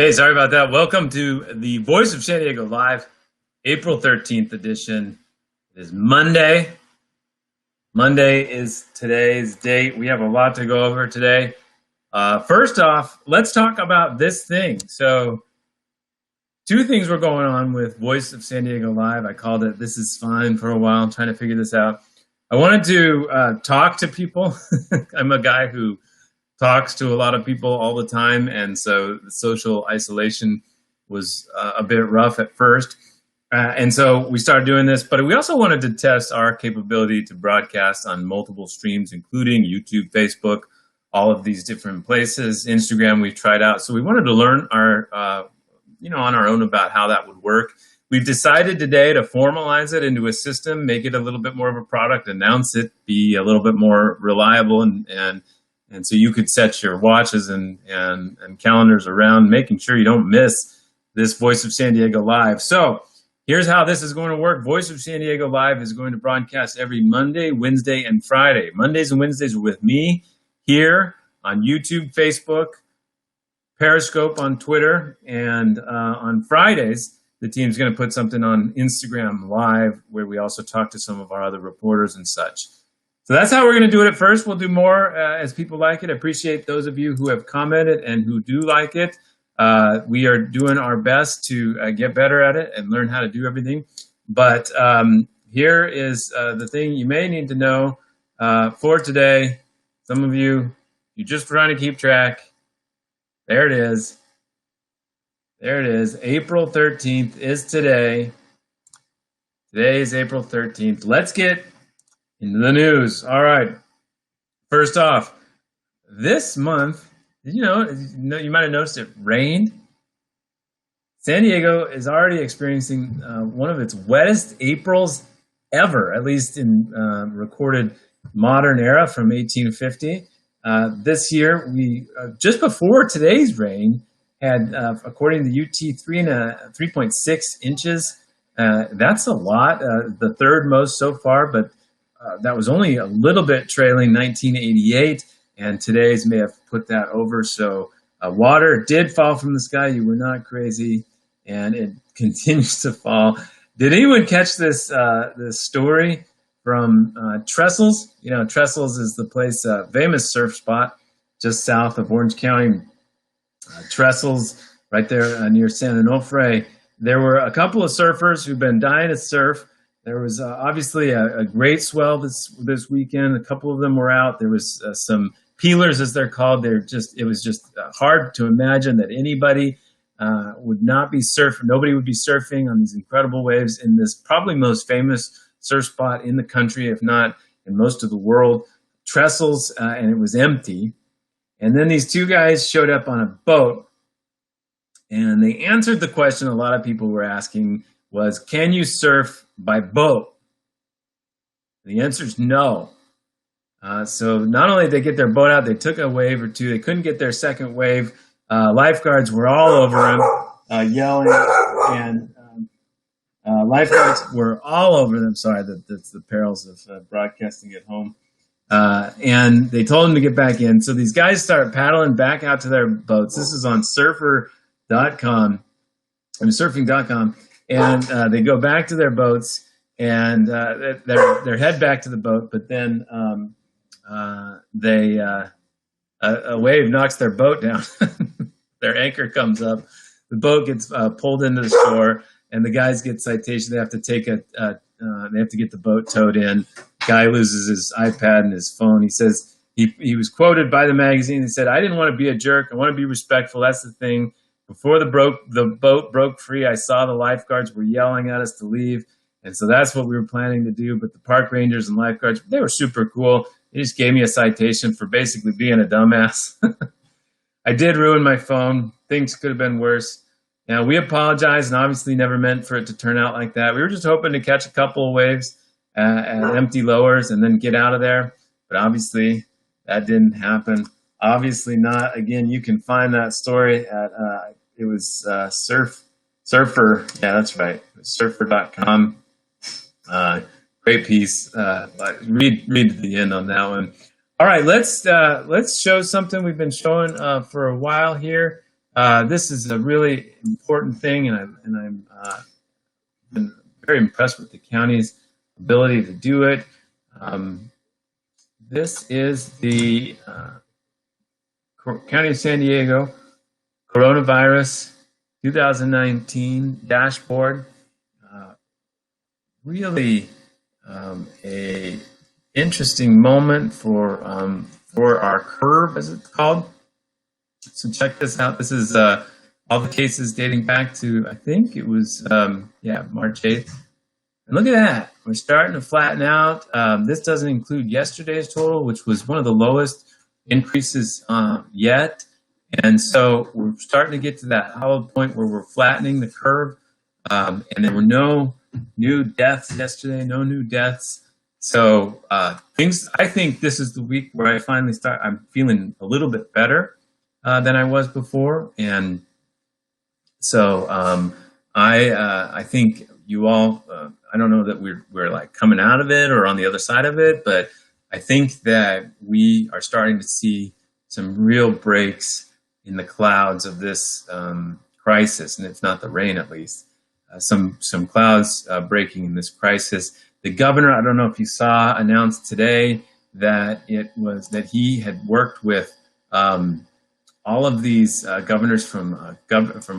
Hey, sorry about that. Welcome to the Voice of San Diego Live, April 13th edition. It is Monday. Monday is today's date. We have a lot to go over today. First off, let's talk about this thing. So, two things were going on with Voice of San Diego Live. I called it This Is Fine for a while. I'm trying to figure this out. I wanted to talk to people. I'm a guy who talks to a lot of people all the time, and so the social isolation was a bit rough at first. And so we started doing this, but we also wanted to test our capability to broadcast on multiple streams, including YouTube, Facebook, all of these different places. Instagram we've tried out. So we wanted to learn on our own about how that would work. We've decided today to formalize it into a system, make it a little bit more of a product, announce it, be a little bit more reliable, and so you could set your watches and calendars around making sure you don't miss this Voice of San Diego Live. So here's how this is going to work. Voice of San Diego Live is going to broadcast every Monday, Wednesday, and Friday. Mondays and Wednesdays are with me here on YouTube, Facebook, Periscope on Twitter, and on Fridays, the team's going to put something on Instagram Live where we also talk to some of our other reporters and such. So that's how we're going to do it at first. We'll do more as people like it. I appreciate those of you who have commented and who do like it. We are doing our best to get better at it and learn how to do everything. But here is the thing you may need to know for today. Some of you, you're just trying to keep track. There it is. There it is. April 13th is today. Today is April 13th. Let's get into the news. All right. First off, this month, you might have noticed it rained. San Diego is already experiencing one of its wettest Aprils ever, at least in recorded modern era from 1850. This year, we just before today's rain had, according to UT, 3.6 inches. That's a lot, the third most so far, but that was only a little bit trailing 1988, and today's may have put that over. So water did fall from the sky. You were not crazy, and it continues to fall. Did anyone catch this story from Trestles? You know, Trestles is the place, famous surf spot just south of Orange County. Trestles, right there near San Onofre. There were a couple of surfers who've been dying to surf. There was obviously a great swell this weekend. A couple of them were out. There was some peelers, as they're called. It was just hard to imagine that anybody would not be surfing. Nobody would be surfing on these incredible waves in this probably most famous surf spot in the country, if not in most of the world, Trestles, and it was empty. And then these two guys showed up on a boat, and they answered the question a lot of people were asking was, can you surf by boat? The answer is no. So not only did they get their boat out, they took a wave or two. They couldn't get their second wave. Lifeguards were all over them, yelling, and lifeguards were all over them. Sorry, that's the perils of broadcasting at home. And they told them to get back in. So these guys start paddling back out to their boats. This is on surfing.com. And they go back to their boats, and they head back to the boat. But then a wave knocks their boat down. Their anchor comes up. The boat gets pulled into the shore, and the guys get citation. They have to take they have to get the boat towed in. Guy loses his iPad and his phone. He says he was quoted by the magazine. He said, "I didn't want to be a jerk. I want to be respectful. That's the thing. Before the boat broke free, I saw the lifeguards were yelling at us to leave. And so that's what we were planning to do. But the park rangers and lifeguards, they were super cool. They just gave me a citation for basically being a dumbass. I did ruin my phone. Things could have been worse. Now, we apologize and obviously never meant for it to turn out like that. We were just hoping to catch a couple of waves at empty lowers and then get out of there. But obviously, that didn't happen. Obviously not. Again, you can find that story at, it was Surfer. Yeah, that's right. Surfer.com. Great piece. Read to the end on that one. All right, let's show something we've been showing for a while here. This is a really important thing, and I'm been very impressed with the county's ability to do it. Um, this is the County of San Diego Coronavirus 2019 Dashboard. Really a interesting moment for our curve, as it's called. So check this out. This is all the cases dating back to, I think it was March 8th. And look at that. We're starting to flatten out. This doesn't include yesterday's total, which was one of the lowest increases yet. And so we're starting to get to that hollow point where we're flattening the curve. And there were no new deaths yesterday, no new deaths. So I think this is the week where I finally I'm feeling a little bit better than I was before. And so I think you all, I don't know that we're like coming out of it or on the other side of it, but I think that we are starting to see some real breaks in the clouds of this crisis, and if not the rain, at least some clouds breaking in this crisis. The governor, I don't know if you saw, announced today that he had worked with all of these governors from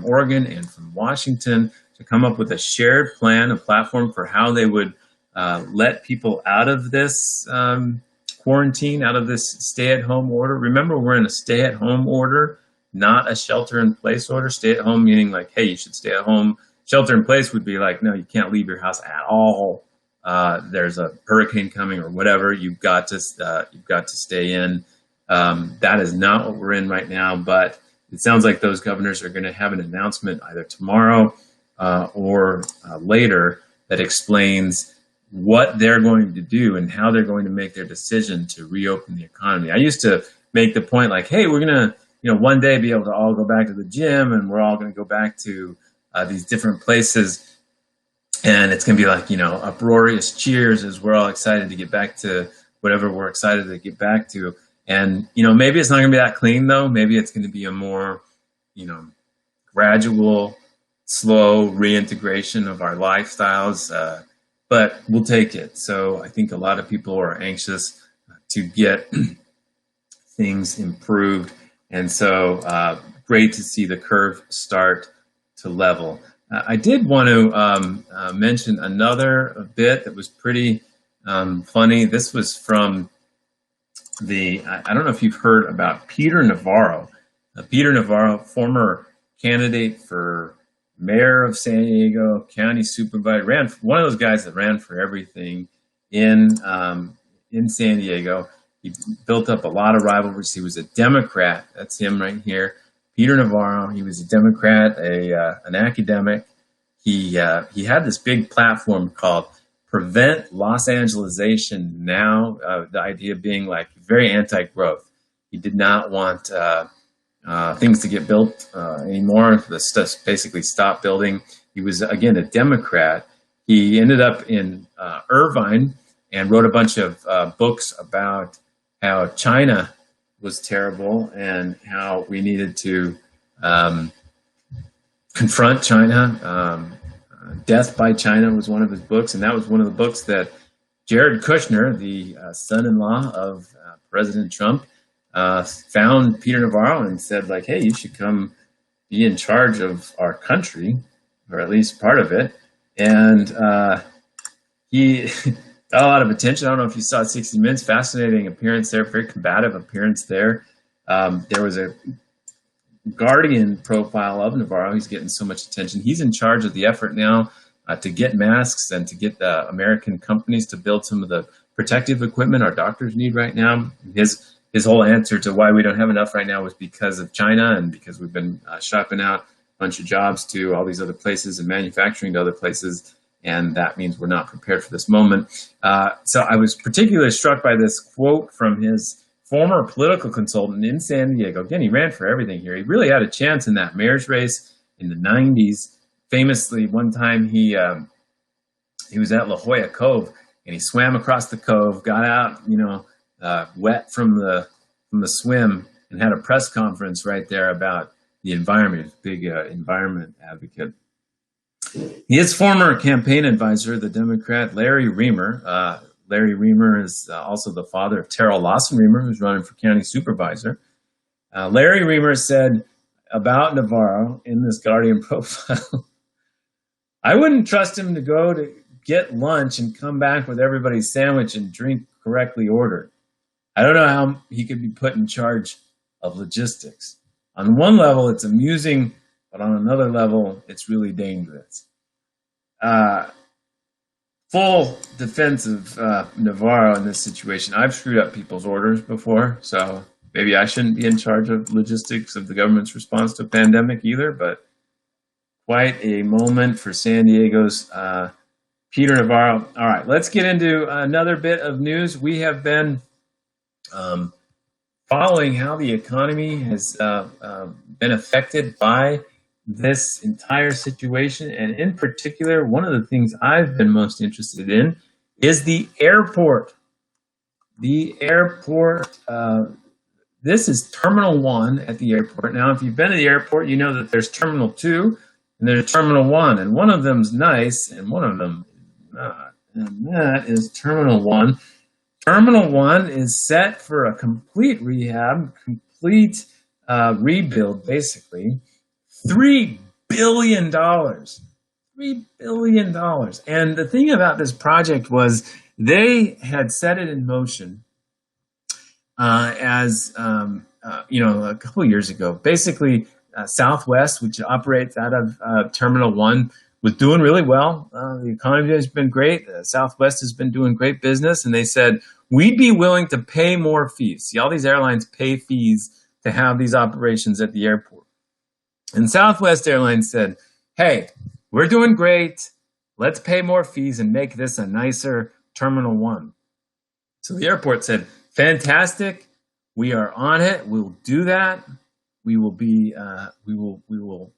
Oregon and from Washington to come up with a shared plan, a platform for how they would let people out of this quarantine, out of this stay-at-home order. Remember, we're in a stay-at-home order, not a shelter-in-place order. Stay-at-home meaning like, hey, you should stay at home. Shelter-in-place would be like, no, you can't leave your house at all. There's a hurricane coming or whatever. You've got to stay in. That is not what we're in right now, but it sounds like those governors are going to have an announcement either tomorrow or later that explains what they're going to do and how they're going to make their decision to reopen the economy. I used to make the point like, hey, we're going to, one day be able to all go back to the gym and we're all going to go back to these different places. And it's going to be like, uproarious cheers as we're all excited to get back to whatever we're excited to get back to. And, maybe it's not going to be that clean, though. Maybe it's going to be a more, gradual, slow reintegration of our lifestyles. But we'll take it. So I think a lot of people are anxious to get things improved. And so great to see the curve start to level. I did want to mention another bit that was pretty funny. This was from I don't know if you've heard about Peter Navarro. Peter Navarro, former candidate for mayor of San Diego, county supervisor, one of those guys that ran for everything in San Diego. He built up a lot of rivalries. He was a Democrat. That's him right here. Peter Navarro. He was a Democrat, an academic. He had this big platform called Prevent Los Angelesization Now. The idea being like very anti-growth. He did not want things to get built anymore. The stuff basically stopped building. He was, again, a Democrat. He ended up in Irvine and wrote a bunch of books about how China was terrible and how we needed to confront China. Death by China was one of his books, and that was one of the books that Jared Kushner, the son-in-law of President Trump, found Peter Navarro and said, like, hey, you should come be in charge of our country, or at least part of it. And he got a lot of attention. I don't know if you saw 60 Minutes, fascinating appearance there, very combative appearance there. There was a Guardian profile of Navarro. He's getting so much attention. He's in charge of the effort now to get masks and to get the American companies to build some of the protective equipment our doctors need right now. His whole answer to why we don't have enough right now was because of China and because we've been shopping out a bunch of jobs to all these other places and manufacturing to other places, and that means we're not prepared for this moment. So I was particularly struck by this quote from his former political consultant in San Diego. Again, he ran for everything here. He really had a chance in that mayor's race in the 90s. Famously, one time he was at La Jolla Cove and he swam across the cove, got out, wet from the swim, and had a press conference right there about the environment, big environment advocate. His former campaign advisor, the Democrat Larry Remer. Larry Remer is also the father of Terrell Lawson Remer, who's running for county supervisor. Larry Remer said about Navarro in this Guardian profile, I wouldn't trust him to go to get lunch and come back with everybody's sandwich and drink correctly ordered. I don't know how he could be put in charge of logistics. On one level, it's amusing, but on another level, it's really dangerous. Full defense of Navarro in this situation. I've screwed up people's orders before, so maybe I shouldn't be in charge of logistics of the government's response to a pandemic either, but quite a moment for San Diego's Peter Navarro. All right, let's get into another bit of news. We have been following how the economy has been affected by this entire situation, and in particular, one of the things I've been most interested in is the airport. The airport, this is Terminal 1 at the airport. Now, if you've been to the airport, you know that there's Terminal 2 and there's Terminal 1, and one of them's nice and one of them is not, and that is Terminal 1. Terminal 1 is set for a complete rehab, complete rebuild, basically. $3 billion. $3 billion. And the thing about this project was they had set it in motion a couple of years ago. Basically, Southwest, which operates out of Terminal 1, was doing really well. The economy has been great. Southwest has been doing great business. And they said, we'd be willing to pay more fees. See, all these airlines pay fees to have these operations at the airport. And Southwest Airlines said, hey, we're doing great. Let's pay more fees and make this a nicer Terminal 1. So the airport said, fantastic. We are on it. We'll do that. We will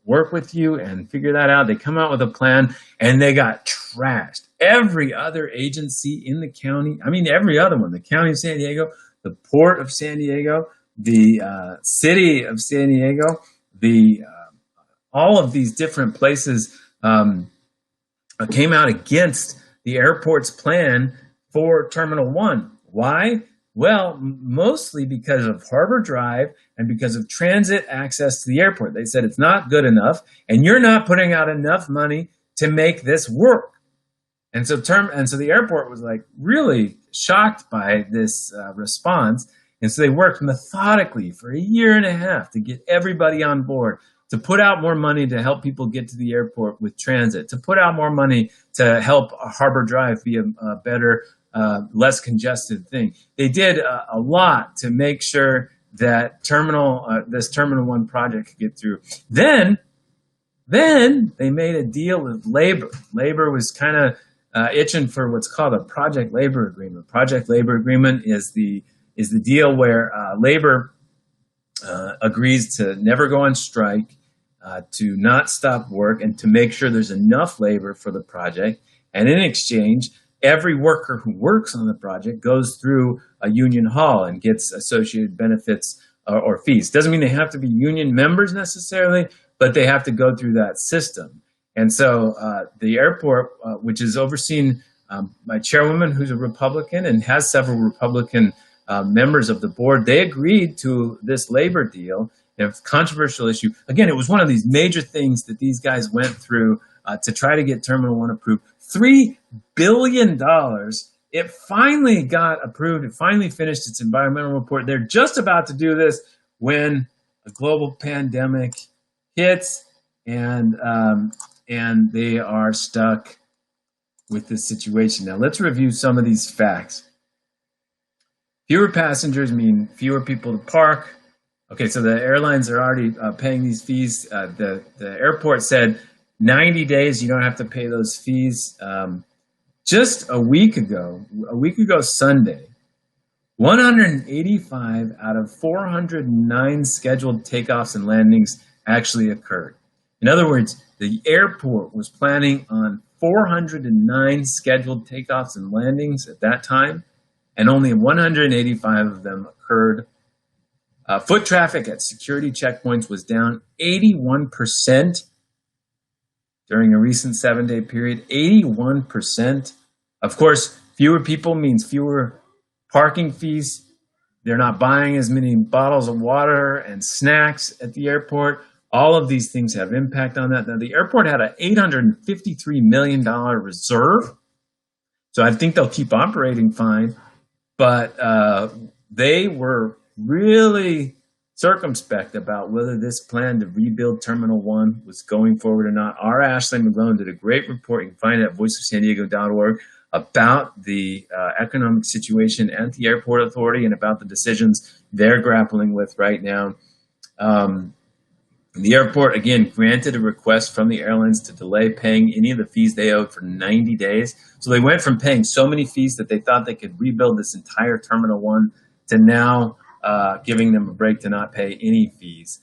work with you and figure that out. They come out with a plan and they got trashed. Every other agency in the county, every other one, the county of San Diego, the port of San Diego, the city of San Diego, all of these different places came out against the airport's plan for Terminal 1. Why? Well, mostly because of Harbor Drive and because of transit access to the airport. They said it's not good enough, and you're not putting out enough money to make this work. And so the airport was like really shocked by this response. And so they worked methodically for a year and a half to get everybody on board, to put out more money to help people get to the airport with transit, to put out more money to help Harbor Drive be a better, less congested thing. They did a lot to make sure that this Terminal 1 project could get through. Then they made a deal with labor. Labor was kind of itching for what's called a project labor agreement. Project labor agreement is the deal where labor agrees to never go on strike, to not stop work, and to make sure there's enough labor for the project. And in exchange, every worker who works on the project goes through a union hall and gets associated benefits or fees. Doesn't mean they have to be union members necessarily, but they have to go through that system. And so the airport, which is overseen by Chairwoman, who's a Republican and has several Republican members of the board, they agreed to this labor deal. A controversial issue. Again, it was one of these major things that these guys went through to try to get Terminal 1 approved. $3 billion. It finally got approved. It finally finished its environmental report. They're just about to do this when a global pandemic hits, and they are stuck with this situation. Now, let's review some of these facts. Fewer passengers mean fewer people to park. Okay, so the airlines are already paying these fees. The airport said 90 days you don't have to pay those fees. Just a week ago Sunday, 185 out of 409 scheduled takeoffs and landings actually occurred. In other words, the airport was planning on 409 scheduled takeoffs and landings at that time, and only 185 of them occurred. Foot traffic at security checkpoints was down 81% during a recent 7-day period. 81%. Of course, fewer people means fewer parking fees. They're not buying as many bottles of water and snacks at the airport. All of these things have impact on that. Now, the airport had an $853 million reserve, so I think they'll keep operating fine. But they were really circumspect about whether this plan to rebuild Terminal 1 was going forward or not. Our Ashley McGlone did a great report. You can find it at voiceofsandiego.org about the economic situation at the airport authority and about the decisions they're grappling with right now. The airport, again, granted a request from the airlines to delay paying any of the fees they owed for 90 days. So they went from paying so many fees that they thought they could rebuild this entire Terminal 1 to now giving them a break to not pay any fees.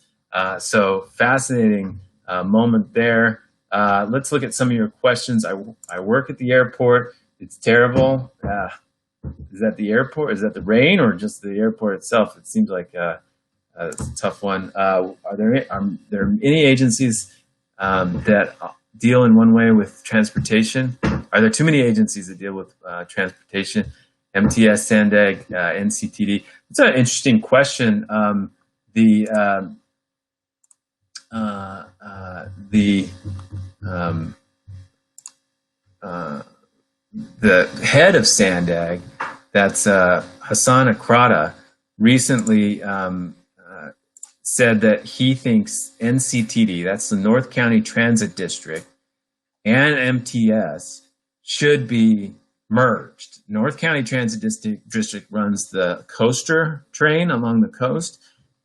So fascinating moment there. Let's look at some of your questions. I work at the airport. It's terrible. Is that the airport? Is that the rain or just the airport itself? It seems like it's a tough one. Are there any agencies that deal in one way with transportation? Are there too many agencies that deal with transportation? MTS, Sandag, NCTD. It's an interesting question. The head of Sandag, that's Hassan Akrata, recently said that he thinks NCTD, that's the North County Transit District, and MTS should be merged. North County Transit District runs the coaster train along the coast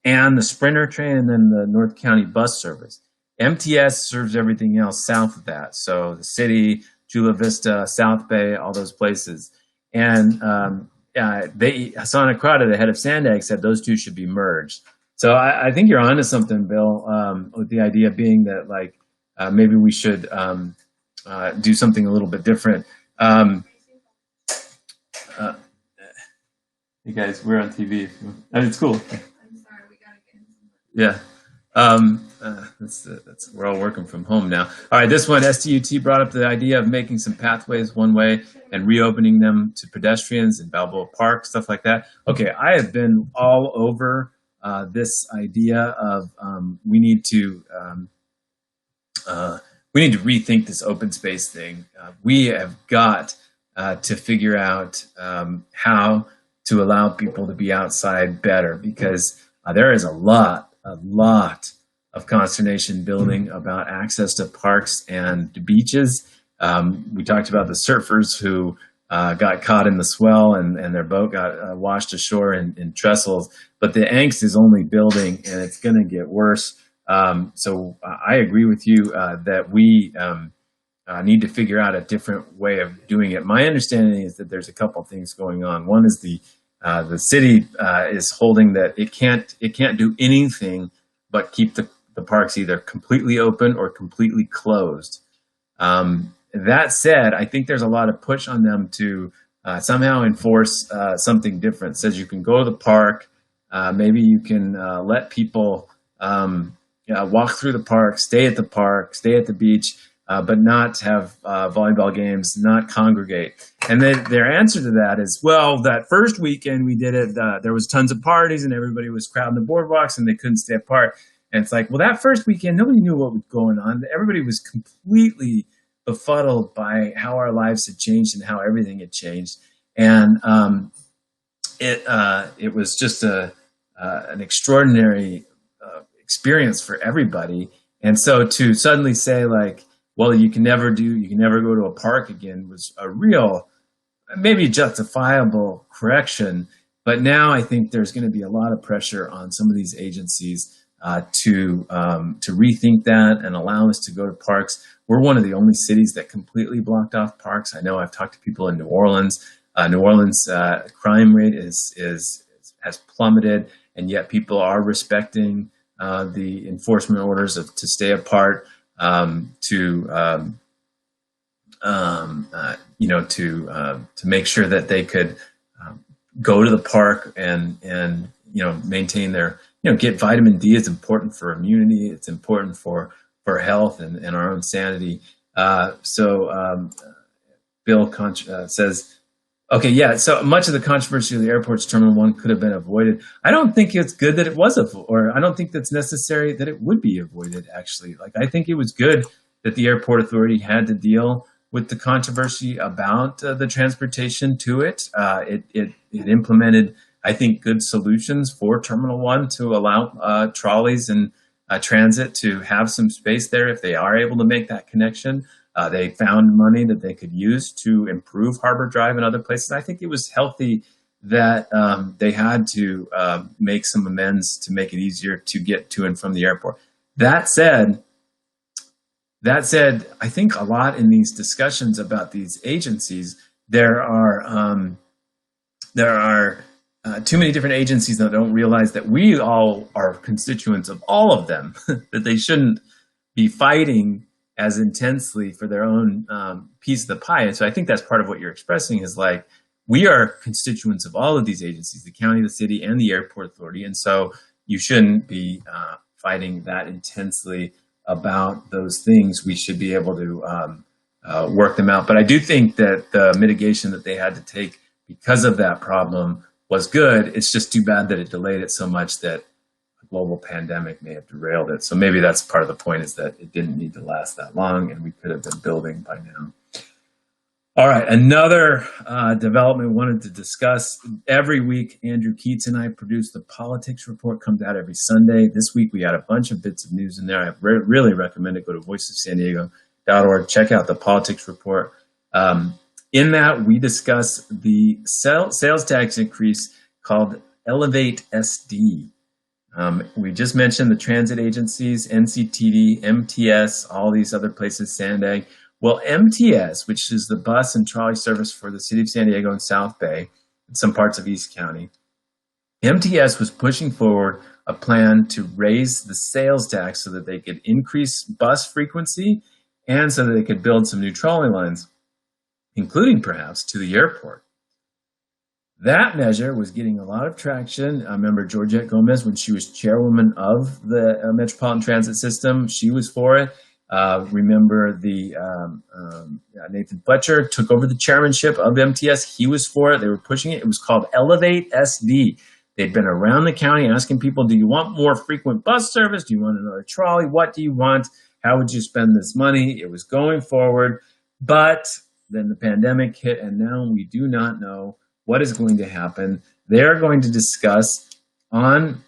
and the Sprinter train and then the North County bus service. MTS serves everything else south of that. So the city, Chula Vista, South Bay, all those places. And Hassan Akrata, the head of Sandag, said those two should be merged. So I think you're onto something, Bill, with the idea being that maybe we should do something a little bit different. Hey guys, we're on TV. It's cool. I'm sorry, we gotta get into Yeah. We're all working from home now. All right, this one, STUT brought up the idea of making some pathways one way and reopening them to pedestrians in Balboa Park, stuff like that. Okay, I have been all over this idea of we need to rethink this open space thing. We have got to figure out how to allow people to be outside better, because there is a lot of consternation building about access to parks and to beaches. We talked about the surfers who got caught in the swell and their boat got washed ashore in trestles, but the angst is only building and it's going to get worse. So I agree with you that we need to figure out a different way of doing it. My understanding is that there's a couple things going on. One is the city is holding that it can't do anything but keep the parks either completely open or completely closed. That said, I think there's a lot of push on them to somehow enforce something different. It says you can go to the park, maybe you can let people walk through the park, stay at the beach, but not have volleyball games, not congregate. And then their answer to that is, well, that first weekend we did it, there was tons of parties and everybody was crowding the boardwalks and they couldn't stay apart. And it's like, well, that first weekend, nobody knew what was going on. Everybody was completely befuddled by how our lives had changed and how everything had changed. And it was just an extraordinary experience for everybody. And so to suddenly say like, well, you can never go to a park again was a real, maybe justifiable correction. But now I think there's going to be a lot of pressure on some of these agencies to rethink that and allow us to go to parks. We're one of the only cities that completely blocked off parks. I know I've talked to people in New Orleans. New Orleans crime rate has plummeted, and yet people are respecting the enforcement orders to stay apart, to make sure that they could go to the park and maintain their, get vitamin D. It's important for immunity. It's important for health and our own sanity. Bill says, okay, yeah, so much of the controversy of the airport's Terminal 1 could have been avoided. I don't think it's good that it was, or I don't think that's necessary that it would be avoided, actually. Like, I think it was good that the airport authority had to deal with the controversy about the transportation to it. It implemented, I think, good solutions for Terminal 1 to allow trolleys and transit to have some space there if they are able to make that connection. They found money that they could use to improve Harbor Drive and other places. I think it was healthy that they had to make some amends to make it easier to get to and from the airport. That said, I think a lot in these discussions about these agencies, there are too many different agencies that don't realize that we all are constituents of all of them, that they shouldn't be fighting as intensely for their own piece of the pie. And so I think that's part of what you're expressing is like, we are constituents of all of these agencies, the county, the city, and the airport authority. And so you shouldn't be fighting that intensely about those things. We should be able to work them out. But I do think that the mitigation that they had to take because of that problem was good. It's just too bad that it delayed it so much that a global pandemic may have derailed it. So maybe that's part of the point, is that it didn't need to last that long and we could have been building by now. All right, another development I wanted to discuss. Every week, Andrew Keats and I produce the politics report, comes out every Sunday. This week, we had a bunch of bits of news in there. I really recommend it. Go to voiceofsandiego.org, check out the politics report. In that, we discuss the sales tax increase called Elevate SD. We just mentioned the transit agencies, NCTD, MTS, all these other places, Sandag. Well, MTS, which is the bus and trolley service for the city of San Diego and South Bay and some parts of East County, MTS was pushing forward a plan to raise the sales tax so that they could increase bus frequency and so that they could build some new trolley lines, including perhaps to the airport. That measure was getting a lot of traction. I remember Georgette Gomez, when she was chairwoman of the Metropolitan Transit System, she was for it. Remember Nathan Fletcher took over the chairmanship of MTS. He was for it. They were pushing it. It was called Elevate SD. They'd been around the county asking people, do you want more frequent bus service? Do you want another trolley? What do you want? How would you spend this money? It was going forward, but then the pandemic hit, and now we do not know what is going to happen. They're going to discuss on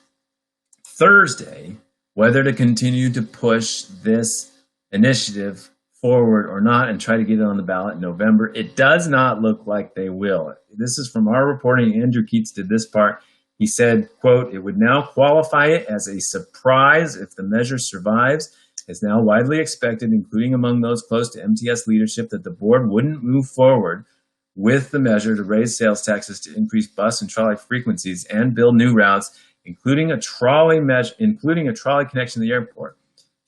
Thursday whether to continue to push this initiative forward or not and try to get it on the ballot in November. It does not look like they will. This is from our reporting. Andrew Keats did this part. He said, quote, it would now qualify it as a surprise if the measure survives. It's now widely expected, including among those close to MTS leadership, that the board wouldn't move forward with the measure to raise sales taxes to increase bus and trolley frequencies and build new routes, including a trolley connection to the airport.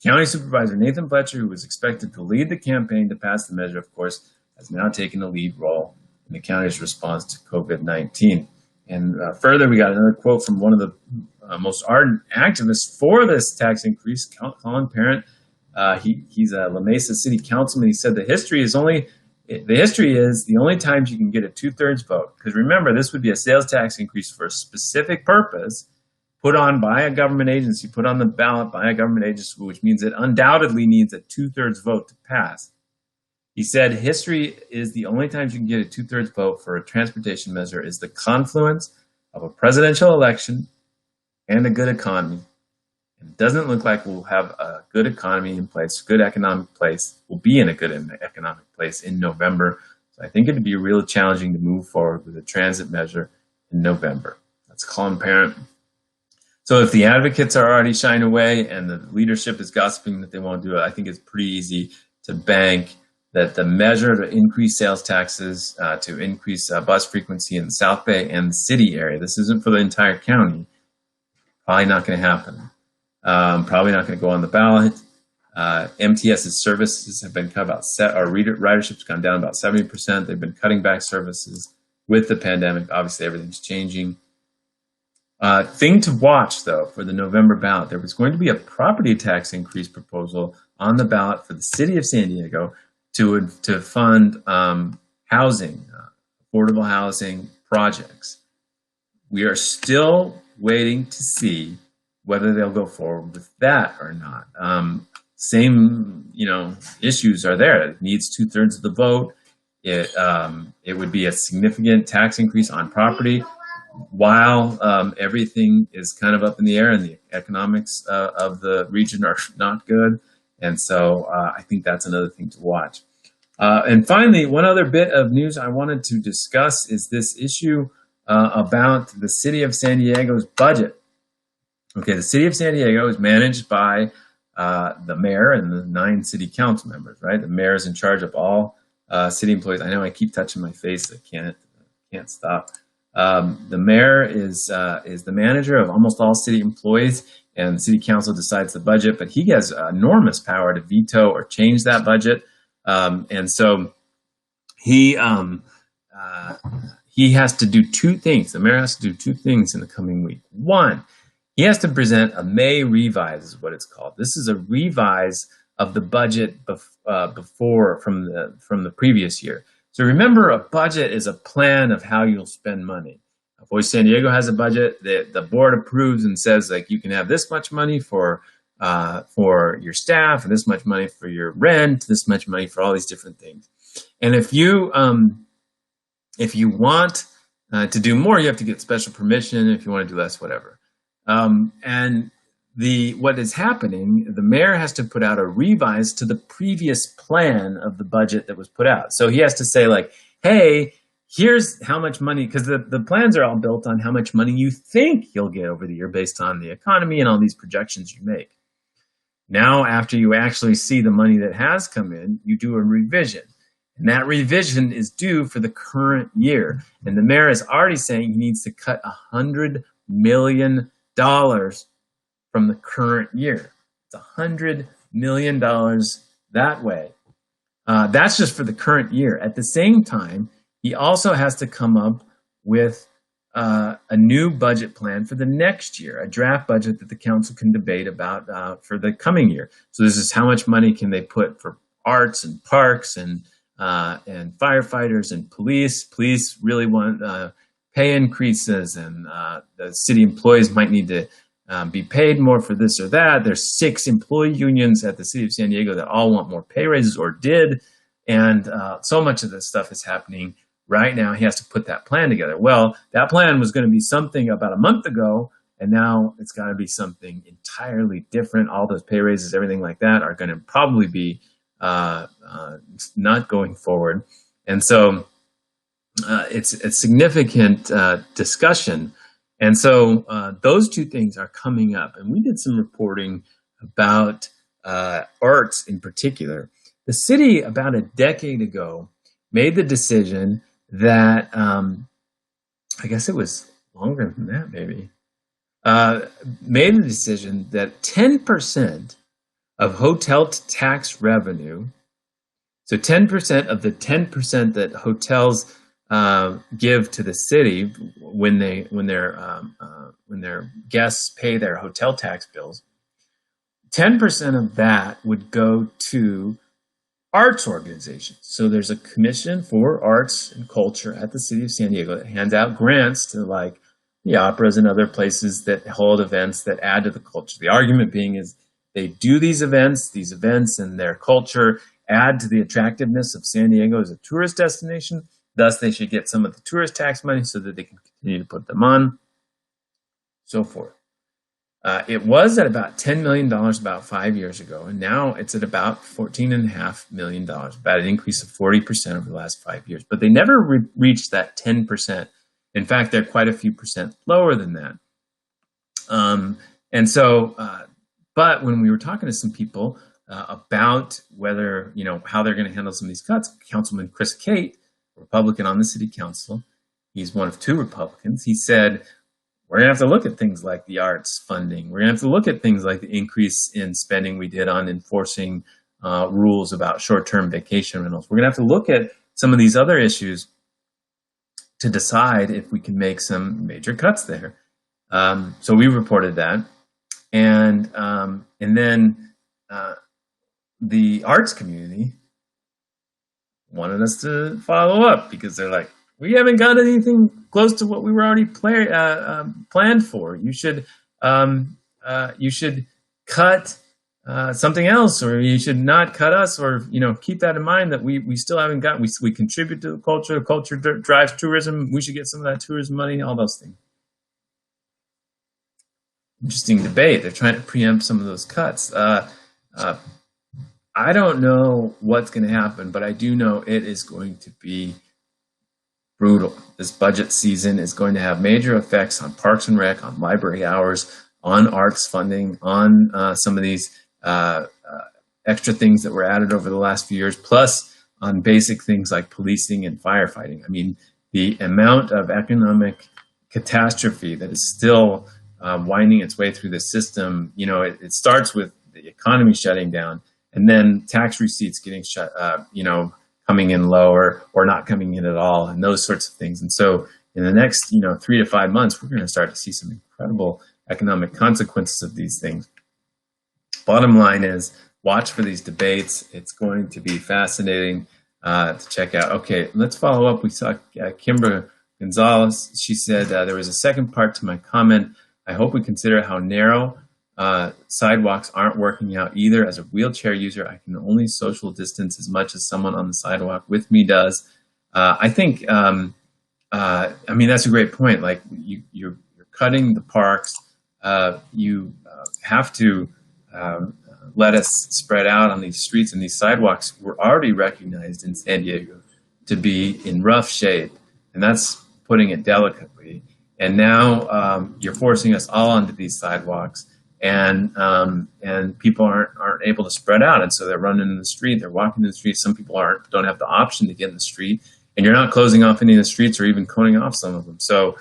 County Supervisor Nathan Fletcher, who was expected to lead the campaign to pass the measure, of course, has now taken a lead role in the county's response to COVID-19. And further, we got another quote from one of the most ardent activists for this tax increase, Colin Parent. He's a La Mesa City Councilman. He said the history is the only times you can get a 2/3 vote. Because remember, this would be a sales tax increase for a specific purpose, put on by a government agency, put on the ballot by a government agency, which means it undoubtedly needs a 2/3 vote to pass. He said history is the only times you can get a 2/3 vote for a transportation measure is the confluence of a presidential election and a good economy. It doesn't look like we'll have a good economy in place, good economic place. We'll be in a good economic place in November. So I think it'd be really challenging to move forward with a transit measure in November. That's Colin Parent. So if the advocates are already shying away and the leadership is gossiping that they won't do it, I think it's pretty easy to bank that the measure to increase sales taxes, to increase bus frequency in the South Bay and the city area, this isn't for the entire county, probably not going to happen. Probably not going to go on the ballot. MTS's services have been cut about, ridership's gone down about 70%. They've been cutting back services with the pandemic. Obviously, everything's changing. Thing to watch, though, for the November ballot, there was going to be a property tax increase proposal on the ballot for the city of San Diego to fund housing, affordable housing projects. We are still waiting to see whether they'll go forward with that or not. Same, issues are there. It needs 2/3 of the vote. It would be a significant tax increase on property, while everything is kind of up in the air and the economics of the region are not good. And so I think that's another thing to watch. And finally, one other bit of news I wanted to discuss is this issue about the city of San Diego's budget. Okay, the city of San Diego is managed by the mayor and the 9 city council members, right? The mayor is in charge of all city employees. I know I keep touching my face. I can't stop. The mayor is the manager of almost all city employees, and the city council decides the budget, but he has enormous power to veto or change that budget. And so he has to do 2 things. The mayor has to do 2 things in the coming week. One, he has to present a May revise, is what it's called. This is a revise of the budget before from the previous year. So remember, a budget is a plan of how you'll spend money. Voice San Diego has a budget that the board approves and says, like, you can have this much money for your staff, and this much money for your rent, this much money for all these different things. And if you want to do more, you have to get special permission. If you want to do less, whatever. And what is happening, the mayor has to put out a revise to the previous plan of the budget that was put out. So he has to say, like, hey, here's how much money, because the plans are all built on how much money you think you'll get over the year based on the economy and all these projections you make. Now, after you actually see the money that has come in, you do a revision. And that revision is due for the current year. And the mayor is already saying he needs to cut $100 million from the current year. It's $100 million that way. That's just for the current year. At the same time, he also has to come up with a new budget plan for the next year, a draft budget that the council can debate about for the coming year. So this is how much money can they put for arts and parks and firefighters and police. Police really want pay increases, and the city employees might need to be paid more for this or that. There's 6 employee unions at the city of San Diego that all want more pay raises or did. And so much of this stuff is happening right now. He has to put that plan together. Well, that plan was going to be something about a month ago, and now it's got to be something entirely different. All those pay raises, everything like that, are going to probably be not going forward. And so it's a significant discussion. And so those 2 things are coming up. And we did some reporting about arts in particular. The city, about a decade ago, made the decision that, I guess it was longer than that maybe, made the decision that 10% of hotel tax revenue, so 10% of the 10% that hotels give to the city when their guests pay their hotel tax bills, 10% of that would go to arts organizations. So there's a commission for arts and culture at the city of San Diego that hands out grants to, like, the operas and other places that hold events that add to the culture. The argument being is they do these events and their culture add to the attractiveness of San Diego as a tourist destination. Thus, they should get some of the tourist tax money so that they can continue to put them on, so forth. It was at about $10 million about 5 years ago, and now it's at about $14.5 million, about an increase of 40% over the last 5 years. But they never reached that 10%. In fact, they're quite a few percent lower than that. But when we were talking to some people about whether, how they're going to handle some of these cuts, Councilman Chris Cate, Republican on the city council, he's one of 2 Republicans, he said, we're going to have to look at things like the arts funding. We're going to have to look at things like the increase in spending we did on enforcing rules about short-term vacation rentals. We're going to have to look at some of these other issues to decide if we can make some major cuts there. So we reported that, and then the arts community wanted us to follow up because they're like, we haven't got anything close to what we were already planned for. You should cut something else, or you should not cut us, or keep that in mind that we still haven't got. We contribute to the culture. Culture drives tourism. We should get some of that tourism money. All those things. Interesting debate. They're trying to preempt some of those cuts. I don't know what's going to happen, but I do know it is going to be brutal. This budget season is going to have major effects on Parks and Rec, on library hours, on arts funding, on some of these extra things that were added over the last few years, plus on basic things like policing and firefighting. I mean, the amount of economic catastrophe that is still winding its way through the system, it starts with the economy shutting down, and then tax receipts getting coming in lower or not coming in at all, and those sorts of things. And so in the next, 3 to 5 months, we're going to start to see some incredible economic consequences of these things. Bottom line is, watch for these debates. It's going to be fascinating to check out. Okay, let's follow up. We saw Kimbra Gonzalez. She said there was a second part to my comment. I hope we consider how narrow sidewalks aren't working out either. As a wheelchair user, I can only social distance as much as someone on the sidewalk with me does. I think, that's a great point. Like you're cutting the parks. You have to let us spread out on these streets, and these sidewalks were already recognized in San Diego to be in rough shape, and that's putting it delicately. And now you're forcing us all onto these sidewalks, and people aren't able to spread out, and so they're running in the street, they're walking in the street. Some people don't have the option to get in the street, and you're not closing off any of the streets or even coning off some of them. So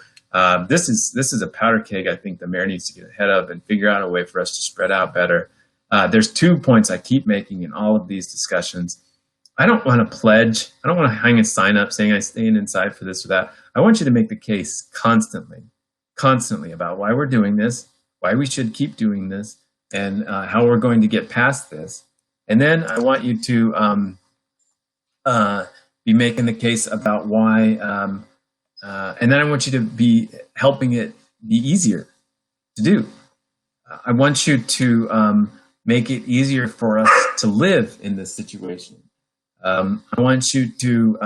this is a powder keg. I think the mayor needs to get ahead of and figure out a way for us to spread out better. There's 2 points I keep making in all of these discussions. I don't want to pledge. I don't want to hang a sign up saying I'm staying inside for this or that. I want you to make the case constantly about why we're doing this, why we should keep doing this, and how we're going to get past this. And then I want you to be making the case about why, and then I want you to be helping it be easier to do. I want you to make it easier for us to live in this situation. I want you to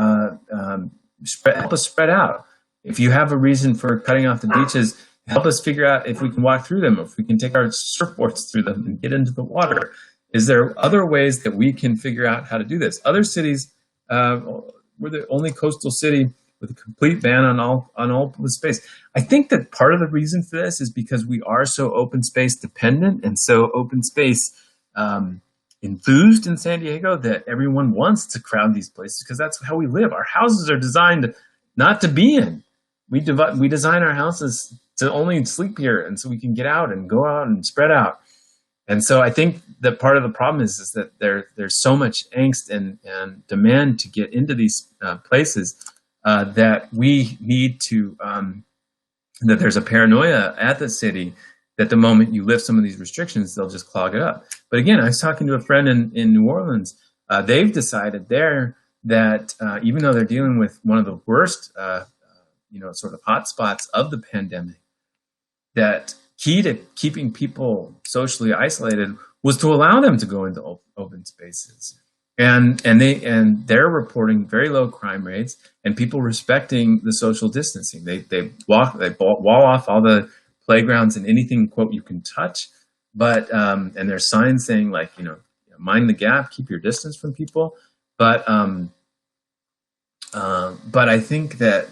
help us spread out. If you have a reason for cutting off the beaches, help us figure out if we can walk through them, if we can take our surfboards through them and get into the water. Is there other ways that we can figure out how to do this? Other cities, we're the only coastal city with a complete ban on all open space. I think that part of the reason for this is because we are so open space dependent and so open space enthused in San Diego that everyone wants to crowd these places because that's how we live. Our houses are designed not to be in. We design our houses to only sleep here, and so we can get out and go out and spread out. And so I think that part of the problem is that there's so much angst and demand to get into these places that we need to, that there's a paranoia at the city that the moment you lift some of these restrictions, they'll just clog it up. But again, I was talking to a friend in New Orleans. They've decided there that even though they're dealing with one of the worst, sort of hotspots of the pandemic, that key to keeping people socially isolated was to allow them to go into open spaces. And they're reporting very low crime rates and people respecting the social distancing. They wall off all the playgrounds and anything, quote, you can touch, but and there's signs saying like, mind the gap, keep your distance from people. But I think that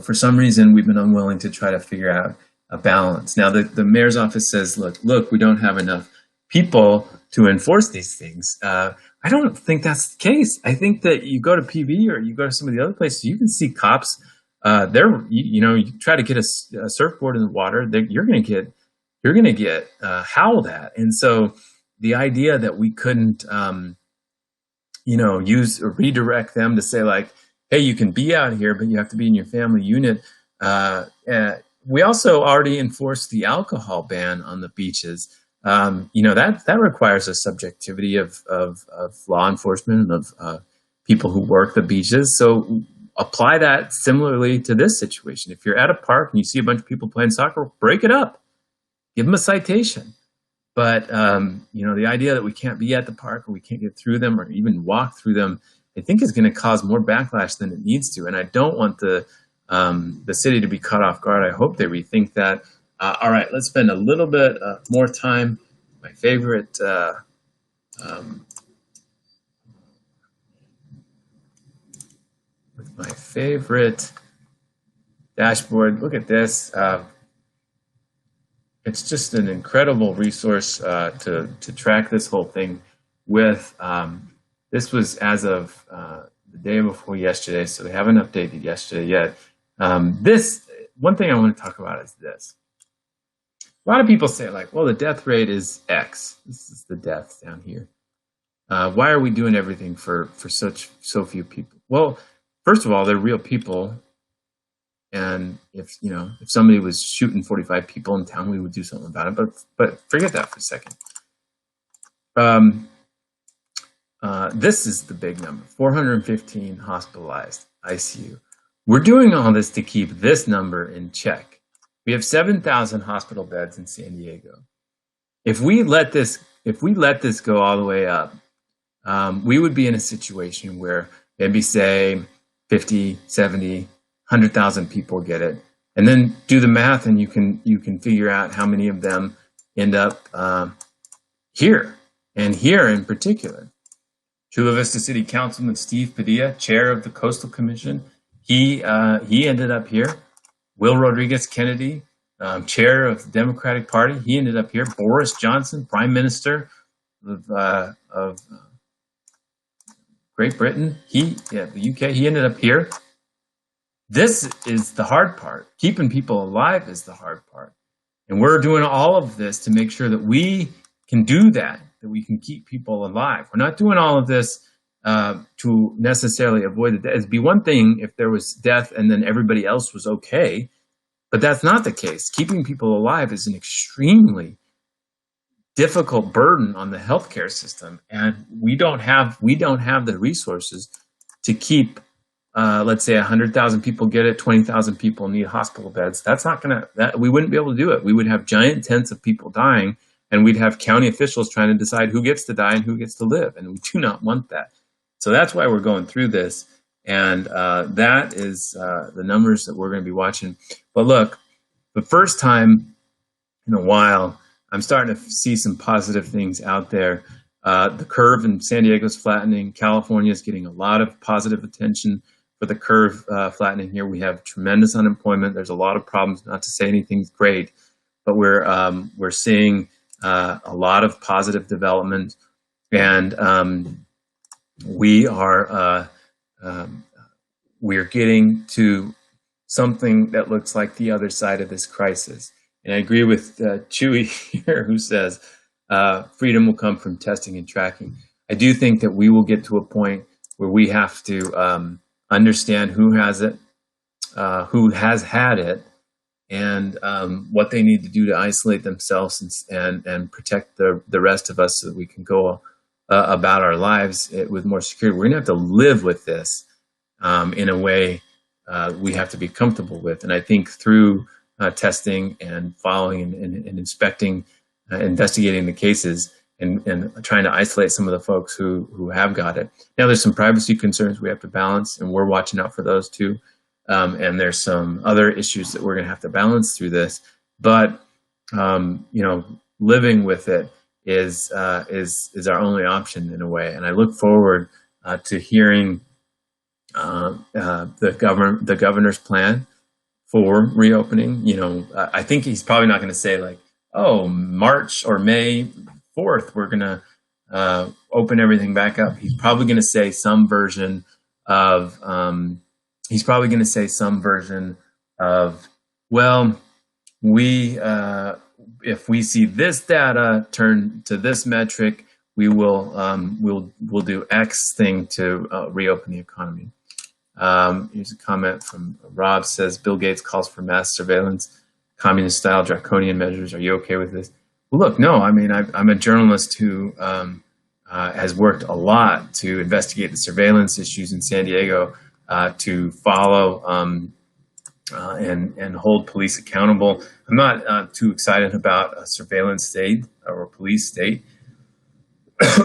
for some reason we've been unwilling to try to figure out a balance. Now the mayor's office says, look, we don't have enough people to enforce these things. I don't think that's the case. I think that you go to PV or you go to some of the other places, you can see cops. You try to get a surfboard in the water, you're going to get howled at. And so the idea that we couldn't, use or redirect them to say like, hey, you can be out here, but you have to be in your family unit. We also already enforced the alcohol ban on the beaches. That requires a subjectivity of law enforcement and of people who work the beaches. So apply that similarly to this situation. If you're at a park and you see a bunch of people playing soccer, break it up, give them a citation. But the idea that we can't be at the park or we can't get through them or even walk through them, I think is going to cause more backlash than it needs to. And I don't want the city to be caught off guard. I hope they rethink that. All right, let's spend a little bit more time. My favorite with my favorite dashboard. Look at this. It's just an incredible resource to track this whole thing with. This was as of the day before yesterday, so they haven't updated yesterday yet. This one thing I want to talk about is this. A lot of people say, like, well, the death rate is X. This is the deaths down here. Why are we doing everything for so few people? Well, first of all, they're real people. And if somebody was shooting 45 people in town, we would do something about it. But forget that for a second. This is the big number: 415 hospitalized ICU. We're doing all this to keep this number in check. We have 7,000 hospital beds in San Diego. If we let this go all the way up, we would be in a situation where maybe say 50, 70, 100,000 people get it, and then do the math, and you can figure out how many of them end up here, and here in particular. Chula Vista City Councilman Steve Padilla, chair of the Coastal Commission, he ended up here. Will Rodriguez Kennedy, chair of the Democratic Party, he ended up here. Boris Johnson, Prime Minister of Great Britain, the UK, he ended up here. This is the hard part. Keeping people alive is the hard part. And we're doing all of this to make sure that we can do that we can keep people alive. We're not doing all of this to necessarily avoid the death. It'd be one thing if there was death and then everybody else was okay, but that's not the case. Keeping people alive is an extremely difficult burden on the healthcare system, and we don't have the resources to keep, let's say, 100,000 people get it, 20,000 people need hospital beds. We wouldn't be able to do it. We would have giant tents of people dying, and we'd have county officials trying to decide who gets to die and who gets to live, and we do not want that. So that's why we're going through this, and that is the numbers that we're going to be watching. But look, the first time in a while, I'm starting to see some positive things out there. The curve in San Diego's flattening. California is getting a lot of positive attention for the curve flattening here. We have tremendous unemployment. There's a lot of problems, not to say anything's great, but we're seeing a lot of positive development, and we're getting to something that looks like the other side of this crisis. And I agree with Chewy here, who says freedom will come from testing and tracking. I do think that we will get to a point where we have to understand who has it, who has had it, and what they need to do to isolate themselves and protect the rest of us so that we can go about our lives with more security. We're going to have to live with this in a way we have to be comfortable with. And I think through testing and following and inspecting, investigating the cases and trying to isolate some of the folks who have got it. Now, there's some privacy concerns we have to balance, and we're watching out for those too. And there's some other issues that we're going to have to balance through this. But living with it is our only option in a way. And I look forward to hearing the governor's plan for reopening. I think he's probably not going to say like, oh, March or May 4th, we're going to open everything back up. He's probably going to say some version of, well, if we see this data turn to this metric, we'll do X thing to reopen the economy. Here's a comment from Rob, says Bill Gates calls for mass surveillance. communist-style draconian measures. Are you okay with this? Well, look, no. I mean, I'm a journalist who has worked a lot to investigate the surveillance issues in San Diego, to follow and hold police accountable. I'm not too excited about a surveillance state or a police state,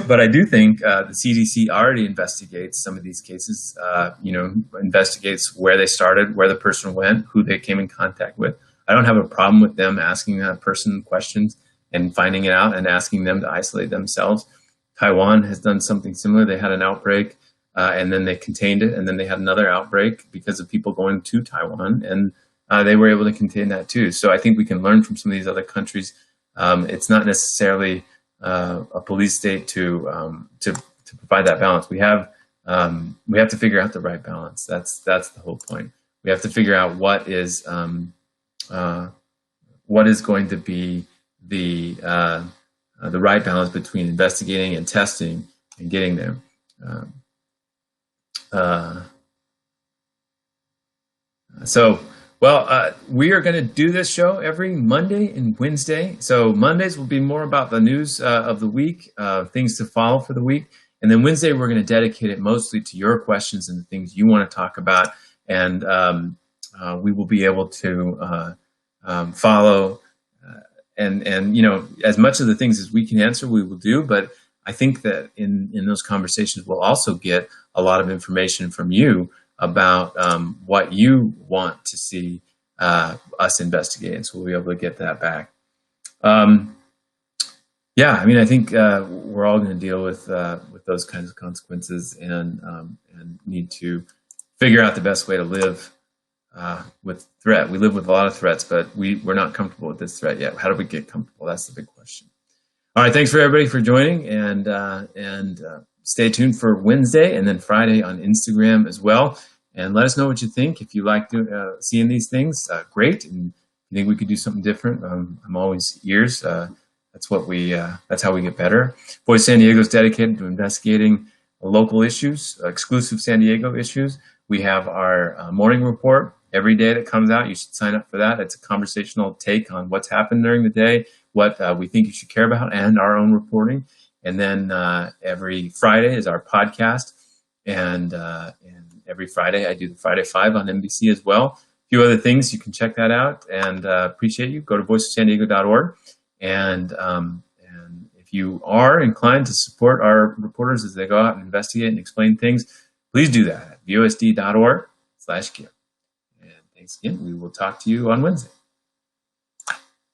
but I do think the CDC already investigates some of these cases. Investigates where they started, where the person went, who they came in contact with. I don't have a problem with them asking that person questions and finding it out and asking them to isolate themselves. Taiwan has done something similar. They had an outbreak, and then they contained it, and then they had another outbreak because of people going to Taiwan, and they were able to contain that too. So I think we can learn from some of these other countries. It's not necessarily a police state to provide that balance. We have to figure out the right balance. That's the whole point. We have to figure out what is going to be the right balance between investigating and testing and getting there. We are going to do this show every Monday and Wednesday. So Mondays will be more about the news of the week, things to follow for the week. And then Wednesday, we're going to dedicate it mostly to your questions and the things you want to talk about. And we will be able to follow and as much of the things as we can answer, we will do. But I think that in those conversations, we'll also get a lot of information from you about what you want to see us investigate. And so we'll be able to get that back. I think we're all going to deal with those kinds of consequences and need to figure out the best way to live with threat. We live with a lot of threats, but we're not comfortable with this threat yet. How do we get comfortable? That's the big question. All right, thanks for everybody for joining, and stay tuned for Wednesday and then Friday on Instagram as well. And let us know what you think. If you like seeing these things, great. And if you think we could do something different, I'm always ears. That's how we get better. Voice San Diego is dedicated to investigating local issues, exclusive San Diego issues. We have our morning report every day that comes out. You should sign up for that. It's a conversational take on what's happened during the day, what we think you should care about, and our own reporting. And then every Friday is our podcast. And every Friday I do the Friday 5 on NBC as well. A few other things, you can check that out, and appreciate you. Go to voiceofsandiego.org. And if you are inclined to support our reporters as they go out and investigate and explain things, please do that at vosd.org/give. And thanks again. We will talk to you on Wednesday.